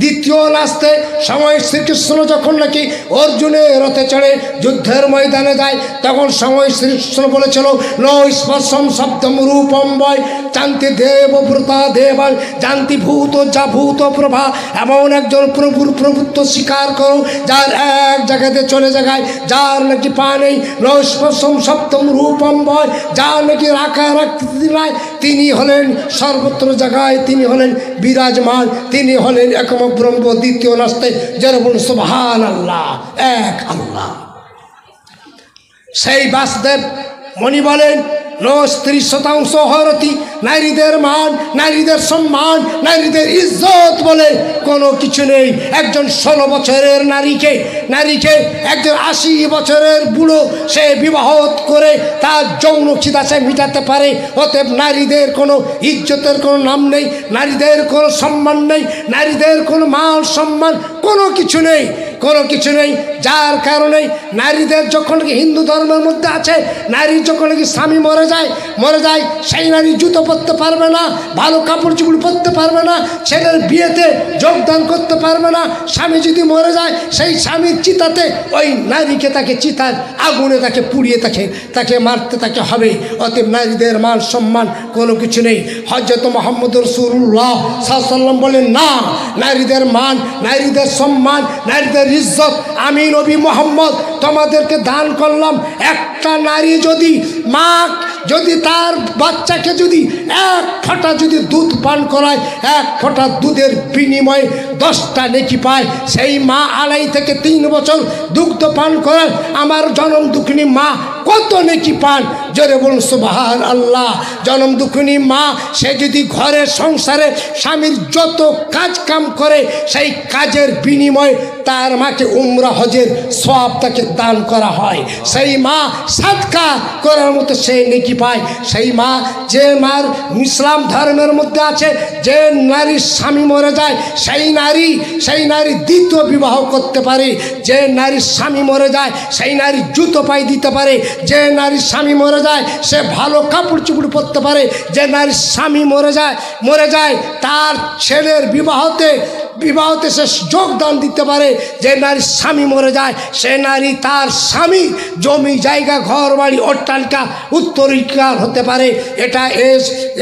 দ্বিতীয় নাস্তে সময় শ্রীকৃষ্ণ যখন নাকি অর্জুনের রথে চড়ে যুদ্ধের ময়দানে যায় তখন সময় শ্রীকৃষ্ণ বলেছিল নৈস্পর্শম শব্দম রূপম বৈ জানতি দেবব্রতা দেবান জানতি ভূত যা ভূত প্রভা। এমন একজন প্রভুর প্রভুত্ব স্বীকার করো যার এক জায়গাতে চলে জায়গায় যার নাকি পা নেই নৈস্পর্শম সপ্তম রূপম বৈ যার নাকি আকার আকৃতি নাই তিনি হলেন সর্বত্র জায়গায় তিনি হলেন বিরাজমান তিনি হলেন একম ব্রহ্ম। দ্বিতীয় নাস্তে যারা বলুন সুবহানাল্লাহ এক আল্লাহ। সেই বাসুদেব মণি বলেন নো স্ত্রী শতাংশ হরতি নারীদের মান নারীদের সম্মান নারীদের ইজ্জত বলে কোনো কিছু নেই। একজন 16 বছরের নারীকে একজন 80 বছরের বুড়ো সে বিবাহ করে তার যৌন খিদা সে মিটাতে পারে। অতএব নারীদের কোনো ইজ্জতের কোনো নাম নেই, নারীদের কোনো সম্মান নেই, নারীদের কোনো মান সম্মান কোনো কিছু নেই, কোনো কিছু নেই। যার কারণে নারীদের যখন হিন্দু ধর্মের মধ্যে আছে নারী যখন কি স্বামী মরে যায় সেই নারী জুতো পরতে পারবে না, ভালো কাপড় চোপড় পরতে পারবে না, ছেলের বিয়েতে যোগদান করতে পারবে না। স্বামী যদি মরে যায় সেই স্বামীর চিতাতে ওই নারীকে তাকে চিতার আগুনে তাকে পুড়িয়ে তাকে মারতে তাকে হবে। অতএব নারীদের মান সম্মান কোনো কিছু নেই। হযরত মুহাম্মদ রাসূলুল্লাহ সাল্লাল্লাহু আলাইহি ওয়াসাল্লাম বলেন না, নারীদের মান নারীদের সম্মান নারীদের ইজ্জত আমি নবী মুহাম্মদ তোমাদেরকে দান করলাম। একটা নারী যদি মা যদি তার বাচ্চাকে যদি 1 ফোঁটা যদি দুধ পান করায় 1 ফোঁটা দুধের বিনিময়ে 10টা নেকি পায়। সেই মা 2.5 থেকে 3 বছর দুগ্ধ পান করায় আমার জনম দুঃখিনী মা কত নেকি পান। জোরে বলুন সুবহানাল্লাহ। জনম দুঃখিনী মা সে যদি ঘরের সংসারে স্বামীর যত কাজ কাম করে সেই কাজের বিনিময়ে তার মাকে উমরা হজের সওয়াব তাকে দান করা হয়। সেই মা সাদকা করার মতো সে নেকি পায়। সেই মা যে মার ইসলাম ধর্মের মধ্যে আছে যে নারীর স্বামী মরে যায় সেই নারী দ্বিতীয় বিবাহ করতে পারে। যে নারীর স্বামী মরে যায় সেই নারী জুতো পায়ে দিতে পারে। যে নারীর স্বামী মরে যায় সে ভালো কাপড় চোপড় পরতে পারে। যে নারীর স্বামী মরে যায় তার ছেলের বিবাহতে সে যোগদান দিতে পারে। যে নারীর স্বামী মরে যায় সে নারী তার স্বামী জমি জায়গা ঘর বাড়ি অট্টালিকা উত্তরাধিকার হতে পারে। এটা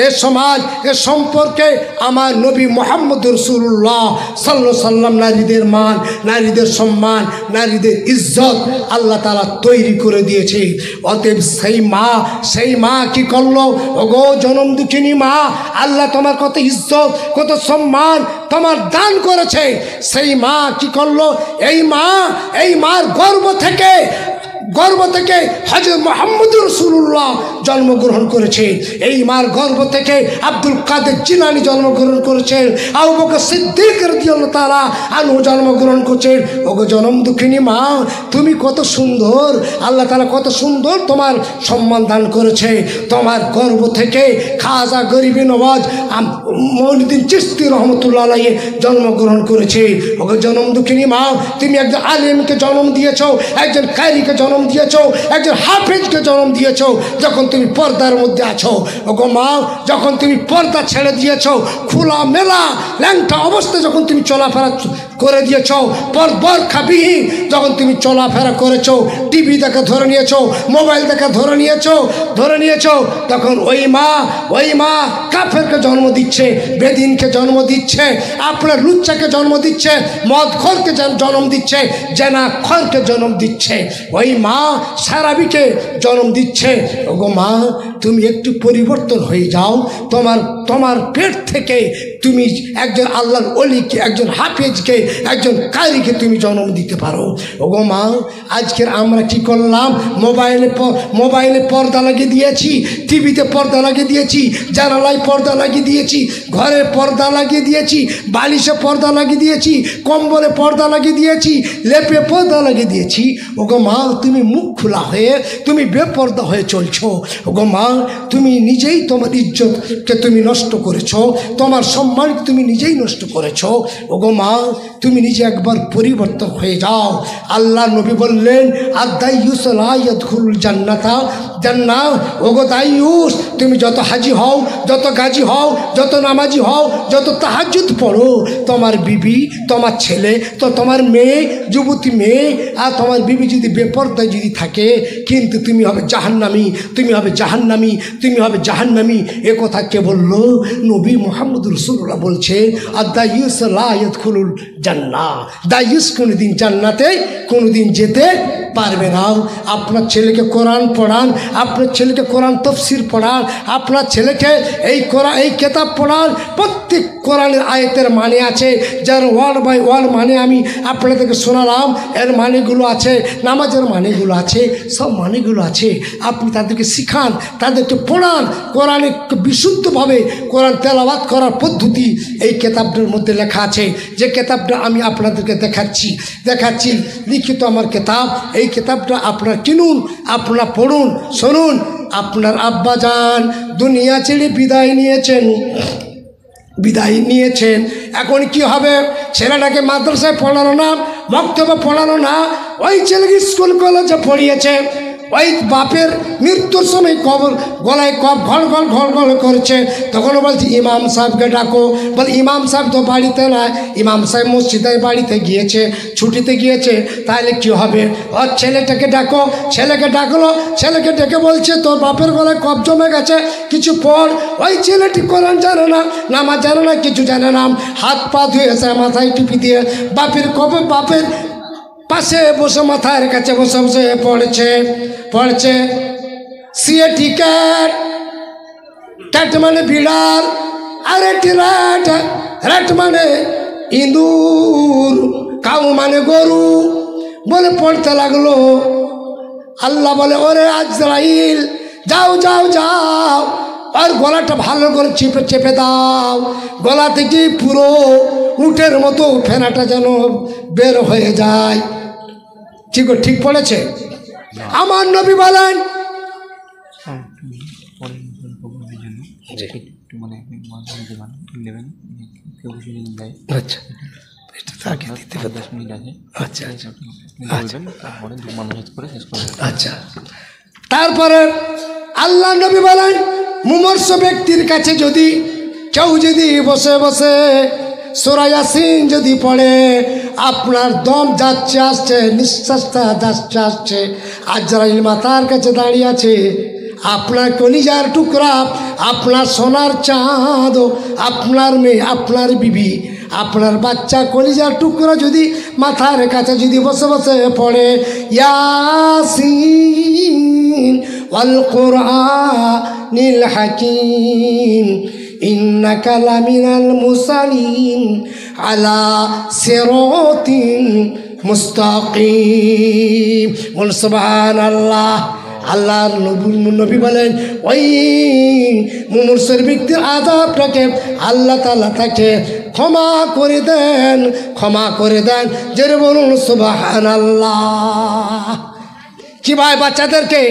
এ সমাজ এ সম্পর্কে আমার নবী মুহাম্মদ রাসূলুল্লাহ সাল্লাল্লাহু আলাইহি ওয়াসাল্লাম নারীদের মান নারীদের সম্মান নারীদের ইজ্জত আল্লাহ তাআলা তৈরি করে দিয়েছে। অতএব সেই মা কি করলো? ওগো জনম দুঃখিনী মা, আল্লাহ তোমার কত ইজ্জত কত সম্মান তোমার দান করেছে। সেই মা কি করলো? এই মার গর্ভ থেকে হযরত মুহাম্মদ রাসূলুল্লাহ জন্মগ্রহণ করেছে। এই মার গর্ভ থেকে আব্দুল কাদের জিলানী জন্মগ্রহণ করেছেন, আবু বকর সিদ্দিক রাদিয়াল্লাহু তাআলা আনহু জন্মগ্রহণ করেছেন। ওগো জনম দুঃখিনী মা, তুমি কত সুন্দর, আল্লাহ তাআলা কত সুন্দর তোমার সম্মান দান করেছে। তোমার গর্ভ থেকে খাজা গরিবে নওয়াজ মঈনুদ্দিন চিশতি রহমতুল্লাহ আলাইহি জন্মগ্রহণ করেছে। ওগো জনম দুঃখিনী মা, তুমি একজন আলেমকে জন্ম দিয়েছো, একজন কারিকে জন্ম দিয়েছো, একজন হাফেজকে জন্ম দিয়েছো। যখন তুমি পর্দার মধ্যে আছো ওগো মা, যখন তুমি পর্দা ছেড়ে দিয়েছো, খোলা মেলা ল্যাংটা অবস্থায় যখন তুমি চলাফেরা করে দিয়েছো, বরখাবিহীন যখন তুমি চলাফেরা করেছো, টিভি দেখা ধরে নিয়েছো, মোবাইল দেখা ধরে নিয়েছো, তখন ওই মা কাফেরকে জন্ম দিচ্ছে, বেদিনকে জন্ম দিচ্ছে, আপনার লুচ্চাকে জন্ম দিচ্ছে, মদখোরকে জন্ম দিচ্ছে, জেনাখোরকে জন্ম দিচ্ছে। ওই মা সারাবিকে জন্ম দিচ্ছে। ওগো মা, তুমি একটু পরিবর্তন হয়ে যাও। তোমার পেট থেকে তুমি একজন আল্লাহর ওলিকে একজন হাফেজকে, একজন কারিকে তুমি জন্ম দিতে পারো। ওগো মা, আজকের আমরা কি করলাম? মোবাইলে পর্দা লাগিয়ে দিয়েছি, টিভিতে পর্দা লাগিয়ে দিয়েছি, জানালায় পর্দা লাগিয়ে দিয়েছি, ঘরে পর্দা লাগিয়ে দিয়েছি, বালিশে পর্দা লাগিয়ে দিয়েছি, কম্বলে পর্দা লাগিয়ে দিয়েছি, লেপে পর্দা লাগিয়ে দিয়েছি। ওগো মা, তুমি মুখ খোলা হয়ে তুমি বেপর্দা হয়ে চলছো। ওগো মা, তুমি নিজেই তোমার ইজ্জতকে তুমি নষ্ট করেছো, তোমার সম্মান তুমি নিজেই নষ্ট করেছো। ওগো মা, তুমি নিজে একবার পরিবর্তন হয়ে যাও। আল্লাহ নবী বললেন, আদ-দাইয়ুস লা ইয়াদখুলুল জান্নাতা। জান্নাত, ওগো দাইয়ুস, তুমি যত হাজি হও, যত গাজী হও, যত নামাজি হও, যত তাহাজ্জুদ পড়ো, তোমার বিবি, তোমার ছেলে, তো তোমার মেয়ে, যুবতী মেয়ে আর তোমার বিবি যদি বেপর্দায় যদি থাকে, কিন্তু তুমি হবে জাহান্নামী, তুমি হবে জাহান্নামী, তুমি হবে জাহান্নামী। এ কথা কে বলল? নবী মুহাম্মদ রাসূলুল্লাহ বলছে, আদ-দাইয়ুস লা ইয়াদখুলুল জান্নাহ। দাইয়ুস কোনোদিন জান্নাতে কোনোদিন যেতে পারবে না। আপনার ছেলেকে কোরআন পড়ান, আপনার ছেলেকে কোরআন তফসির পড়ান, আপনার ছেলেকে এই কেতাব পড়ান। প্রত্যেক কোরআনের আয়াতের মানে আছে, যার ওয়ার্ড বাই ওয়ার্ড মানে আমি আপনাদেরকে শোনালাম, এর মানেগুলো আছে, নামাজের মানেগুলো আছে, সব মানেগুলো আছে। আপনি তাদেরকে শিখান, তাদেরকে পড়ান। কোরআনে বিশুদ্ধভাবে কোরআন তেলাওয়াত করার পদ্ধতি এই কেতাবটার মধ্যে লেখা আছে। যে কেতাবটা আমি আপনাদেরকে দেখাচ্ছি লিখিত আমার কেতাব। এই কেতাবটা আপনারা কিনুন, আপনারা পড়ুন, শুনুন। আপনার আব্বাজান দুনিয়া ছেড়ে বিদায় নিয়েছেন। এখন কি হবে? ছেলেটাকে মাদ্রাসায় পড়ানো না, মক্তবে পড়ানো না, ওই ছেলেকে স্কুল কলেজে পড়িয়েছে। ওই বাপের মৃত্যুর সময় গলায় ঘর ঘর করছে, তখন বলছে ইমাম সাহেবকে ডাকো। বল ইমাম সাহেব তো বাড়িতে না, ইমাম সাহেব মসজিদের বাড়িতে গিয়েছে, ছুটিতে গিয়েছে। তাহলে কি হবে? ওর ছেলেটাকে ডাকো। ছেলেকে ডাকলো, ছেলেকে ডেকে বলছে তোর বাপের গলায় কফ জমে গেছে, কিছু পড়। ওই ছেলেটি কোরআন জানে না, নামাজ জানে না, কিছু জানে না, হাত পা ধুয়েছে, মাথায় টিপি দিয়ে বাপের পাশে বসে, মাথার কাছে বসে বসে পড়ছে। সিএ টিকেট মানে বিড়াল, আরে রেট মানে ইঁদুর, কাউ মানে গরু বলে পড়তে লাগলো। আল্লাহ বলে, ওরে আজরাইল, যাও, আর গলাটা ভালো করে চেপে দাও। গলা থেকে পুরো উটের মতো ফেনাটা যেন বের হয়ে যায়। ঠিক পড়েছে? আমার নবী বলেন, আচ্ছা। তারপরে আল্লাহ নবী বলেন, মুমূর্ষ ব্যক্তির কাছে যদি কেউ যদি বসে বসে সূরা ইয়াসিন যদি পড়ে, আপনার দম যাচ্ছে আসছে, নিঃশ্বাসটা যাচ্ছে আসছে, আজরাইল মাথার কাছে দাঁড়িয়ে আছে। আপনার কলিজার টুকরা, আপনার সোনার চাঁদ, আপনার মেয়ে, আপনার বিবি, আপনার বাচ্চা কলিজার টুকরা যদি মাথার কাছে যদি বসে বসে পড়ে, ইয়াসিন ওয়াল কুরআনিল হাকিম ইন্নাকা লামিনাল মুরসালিন আলা সিরাতিন মুস্তাকিম। বল সুবহানাল্লাহ। আল্লাহর নবী বলেন, ওই মুমূর্ষের ব্যক্তির আযাবটাকে আল্লাহ তাআলা তাকে ক্ষমা করে দেন। জোরে বলুন সুবহানাল্লাহ। কি ভাই, বাচ্চাদেরকে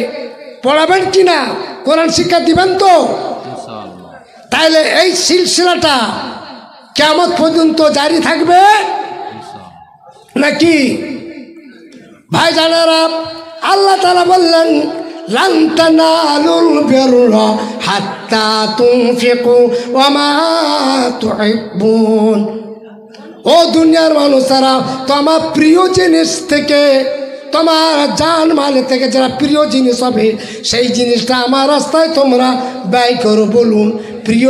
পড়াবেন কি না? কোরআন শিক্ষা দিবেন তো? তাহলে এই সিলসিলাটা কিয়ামত পর্যন্ত জারি থাকবে নাকি? ভাই জানারা, আল্লাহ তাআলা বললেন, লান তানালুল বিররা হাত্তা তুনফিকু ওয়া মা তুহিব্বুন। ও দুনিয়ার মানুষেরা, তোমার প্রিয় জিনিস থেকে, তোমার জান মাল থেকে যারা প্রিয় জিনিস হবে, সেই জিনিসটা আমার রাস্তায় তোমরা ব্যয় করো। বলুন, প্রিয়